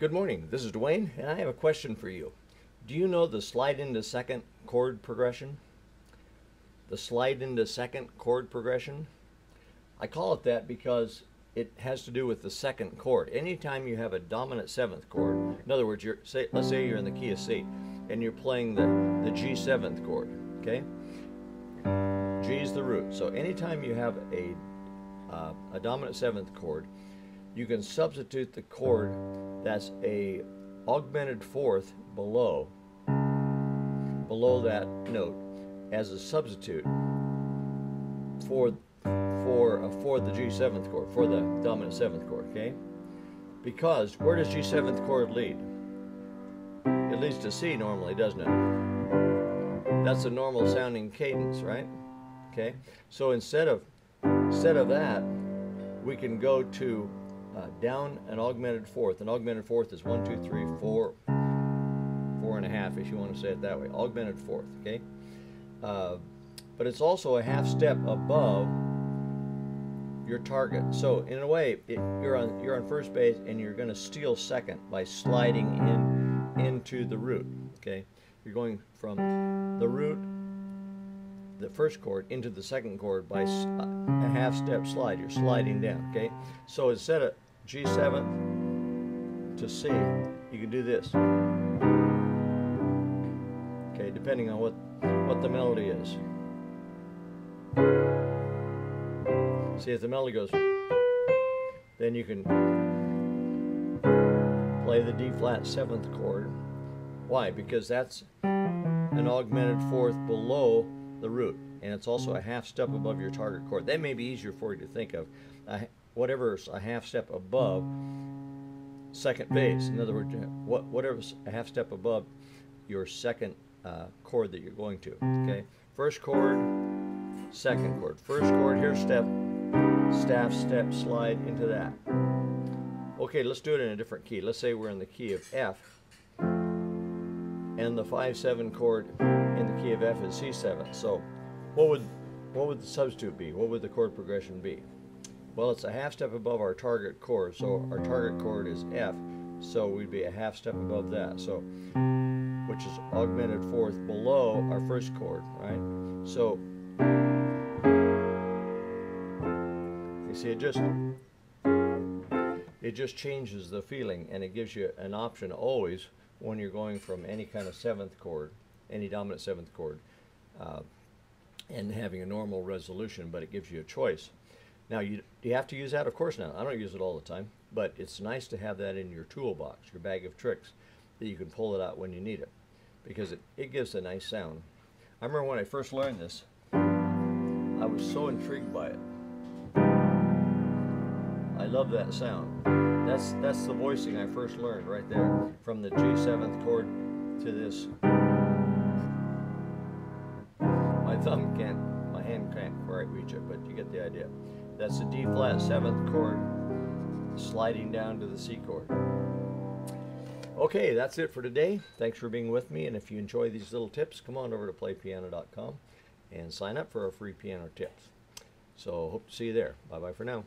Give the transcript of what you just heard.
Good morning, this is Dwayne, and I have a question for you. Do you know the slide into second chord progression? The slide into second chord progression? I call it that because it has to do with the second chord. Anytime you have a dominant seventh chord, in other words, let's say you're in the key of C, and you're playing the G seventh chord, okay? G is the root. So anytime you have a dominant seventh chord, you can substitute the chord that's a augmented fourth below that note as a substitute for the G seventh chord, for the dominant seventh chord, okay? Because where does G seventh chord lead? It leads to C normally, doesn't it? That's a normal sounding cadence, right? Okay, so instead of that, we can go to down an augmented fourth. An augmented fourth is 1, 2, 3, 4, 4.5, if you want to say it that way. Augmented fourth, okay? But it's also a half step above your target. So in a way, you're on first base, and you're going to steal second by sliding into the root. Okay, you're going from the root, the first chord, into the second chord by a half step slide. You're sliding down. Okay, so instead of G7 to C, you can do this. Okay, depending on what the melody is. See, if the melody goes, then you can play the D flat seventh chord. Why? Because that's an augmented fourth below the root, and it's also a half step above your target chord. That may be easier for you to think of. Whatever's a half step above second base. In other words, whatever's a half step above your second chord that you're going to. Okay, first chord, second chord. First chord, here's step, staff step, slide into that. Okay, let's do it in a different key. Let's say we're in the key of F, and the 5-7 chord in the key of F is C7. So what would the substitute be? What would the chord progression be? Well, it's a half step above our target chord, so our target chord is F, so we'd be a half step above that, so which is augmented fourth below our first chord, right? So you see, it just changes the feeling, and it gives you an option always when you're going from any kind of seventh chord, any dominant seventh chord, and having a normal resolution, but it gives you a choice. Now, do you have to use that? Of course not. I don't use it all the time, but it's nice to have that in your toolbox, your bag of tricks, that you can pull it out when you need it, because it gives a nice sound. I remember when I first learned this, I was so intrigued by it. I love that sound. That's the voicing I first learned right there, from the G7th chord to this. My hand can't quite reach it, but you get the idea. That's the D flat 7th chord sliding down to the C chord. Okay, that's it for today. Thanks for being with me, and if you enjoy these little tips, come on over to playpiano.com and sign up for our free piano tips. So hope to see you there. Bye-bye for now.